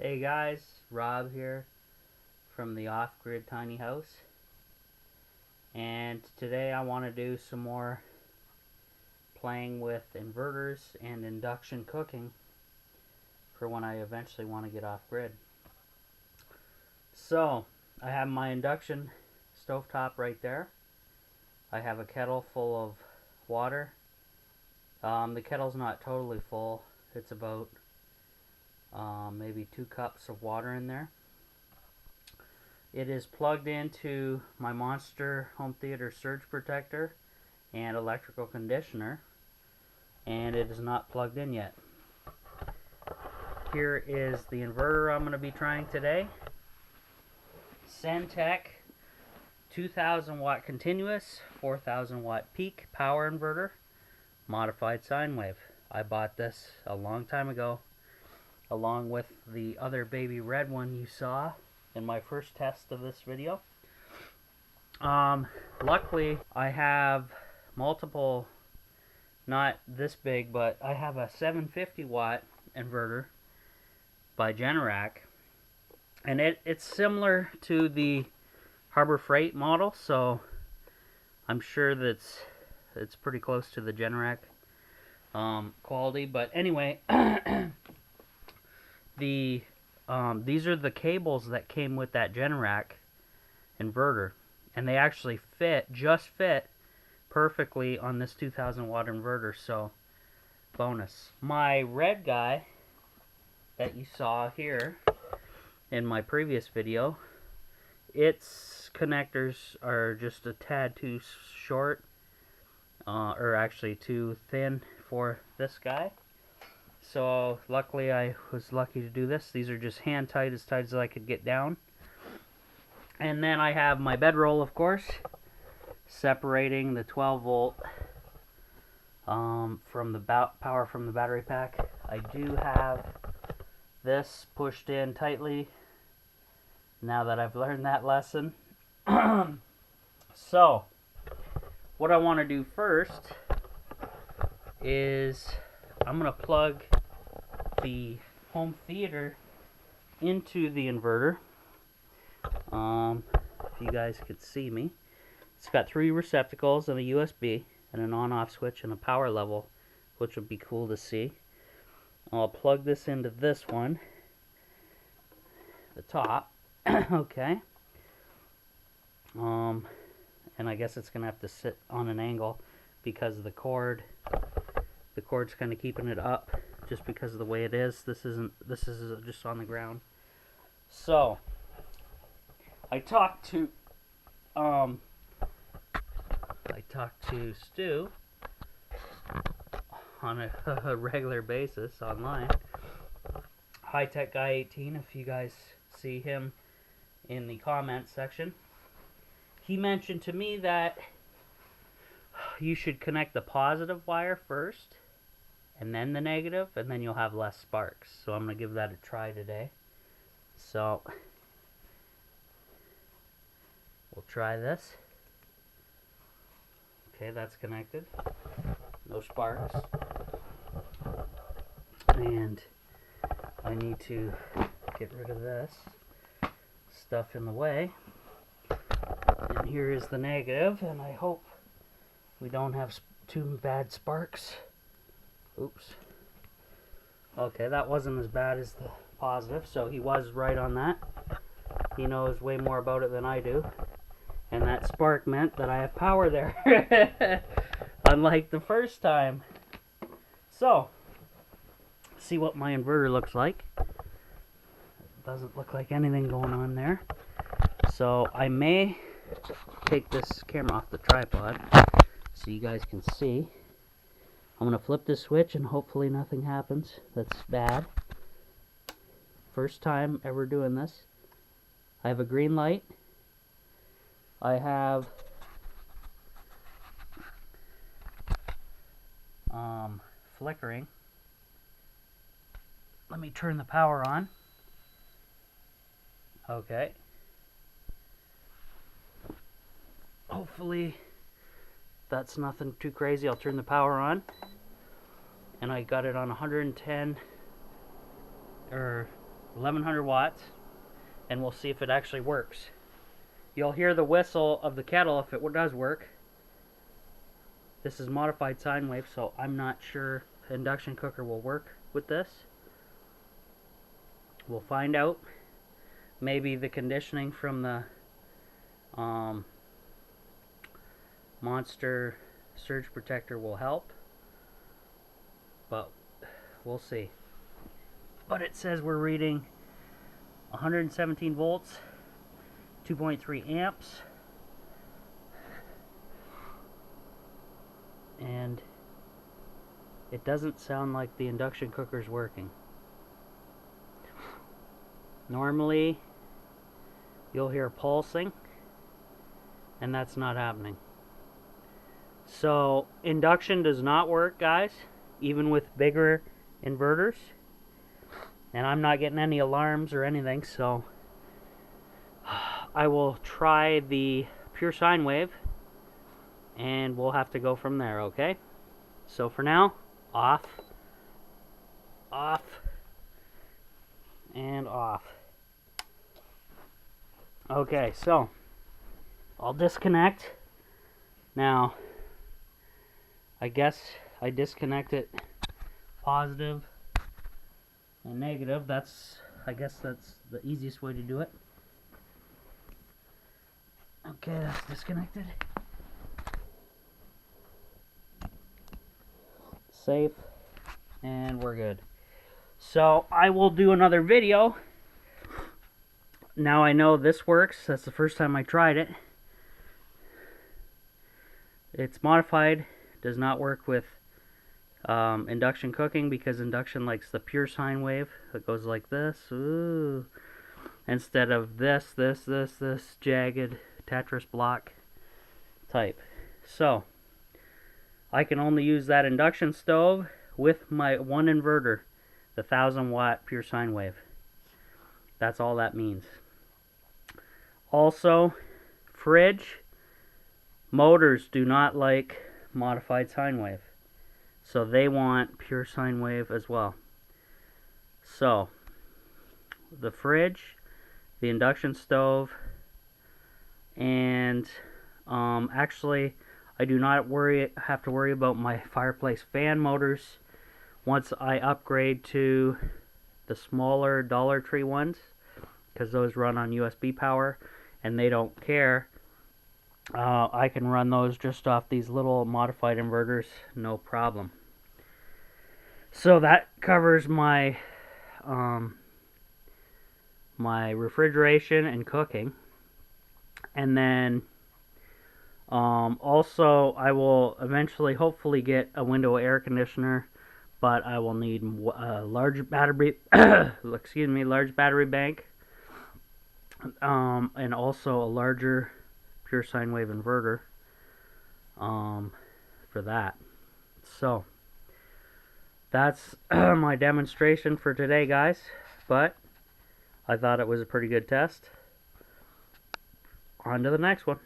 Hey guys, Rob here from the Off-Grid Tiny House, and today I want to do some more playing with inverters and induction cooking for when I eventually want to get off-grid. So I have my induction stovetop right there. I have a kettle full of water. The kettle's not totally full. It's about maybe 2 cups of water in there. It is plugged into my Monster home theater surge protector and electrical conditioner, and it is not plugged in yet. Here is the inverter I'm going to be trying today. Centec 2000 watt continuous, 4000 watt peak power inverter, modified sine wave. I bought this a long time ago, along with the other baby red one you saw in my first test of this video. Luckily, I have multiple, not this big, but I have a 750 watt inverter by Generac, and it's similar to the Harbor Freight model, so I'm sure that's it's pretty close to the Generac quality. But anyway, these are the cables that came with that Generac inverter, and they actually just fit perfectly on this 2000 watt inverter, so bonus. My red guy that you saw here in my previous video, its connectors are just a tad too short, or actually too thin for this guy. So luckily I was lucky to do this. These are just hand tight as I could get down. And then I have my bedroll, of course, separating the 12 volt from the power from the battery pack. I do have this pushed in tightly now that I've learned that lesson. So what I want to do first is I'm going to plug the home theater into the inverter. If you guys could see me, it's got 3 receptacles and a USB and an on-off switch and a power level, which would be cool to see. I'll plug this into this one, the top. Okay. And I guess it's gonna have to sit on an angle because the cord's kind of keeping it up just because of the way it is. This is just on the ground. So I talked to Stu on a regular basis online. High Tech Guy 18, if you guys see him in the comments section. He mentioned to me that you should connect the positive wire first and then the negative, and then you'll have less sparks. So I'm going to give that a try today. So we'll try this. Okay, that's connected. No sparks. And I need to get rid of this stuff in the way. And here is the negative, and I hope we don't have too bad sparks. Oops. Okay, that wasn't as bad as the positive, so he was right on that. He knows way more about it than I do. And that spark meant that I have power there. Unlike the first time. So, see what my inverter looks like. It doesn't look like anything going on there. So I may take this camera off the tripod so you guys can see. I'm going to flip this switch and hopefully nothing happens that's bad. First time ever doing this. I have a green light. I have flickering. Let me turn the power on. Okay. Hopefully that's nothing too crazy. I'll turn the power on. And I got it on 110 or 1100 watts, and we'll see if it actually works. You'll hear the whistle of the kettle if it does work. This is modified sine wave, so I'm not sure the induction cooker will work with this. We'll find out. Maybe the conditioning from the Monster surge protector will help, but we'll see. But it says we're reading 117 volts, 2.3 amps, and it doesn't sound like the induction cooker's working. Normally you'll hear pulsing, and that's not happening. So induction does not work, guys, even with bigger inverters. And I'm not getting any alarms or anything, so I will try the pure sine wave, and we'll have to go from there, okay? So for now, off, off, and off. Okay, so I'll disconnect. Now, I guess I disconnect it positive and negative. I guess that's the easiest way to do it. Okay, that's disconnected. Safe, and we're good. So I will do another video. Now I know this works. That's the first time I tried it. It's modified. Does not work with induction cooking, because induction likes the pure sine wave. It goes like this. Ooh. Instead of this jagged Tetris block type. So I can only use that induction stove with my one inverter, the 1000-watt pure sine wave. That's all that means. Also, fridge motors do not like modified sine wave, so they want pure sine wave as well. So the fridge, the induction stove, and actually I do not have to worry about my fireplace fan motors once I upgrade to the smaller Dollar Tree ones, because those run on USB power and they don't care. I can run those just off these little modified inverters, no problem. So that covers my my refrigeration and cooking. And then also I will eventually hopefully get a window air conditioner, but I will need a large battery large battery bank, and also a larger pure sine wave inverter for that. So that's my demonstration for today, guys, but I thought it was a pretty good test. On to the next one.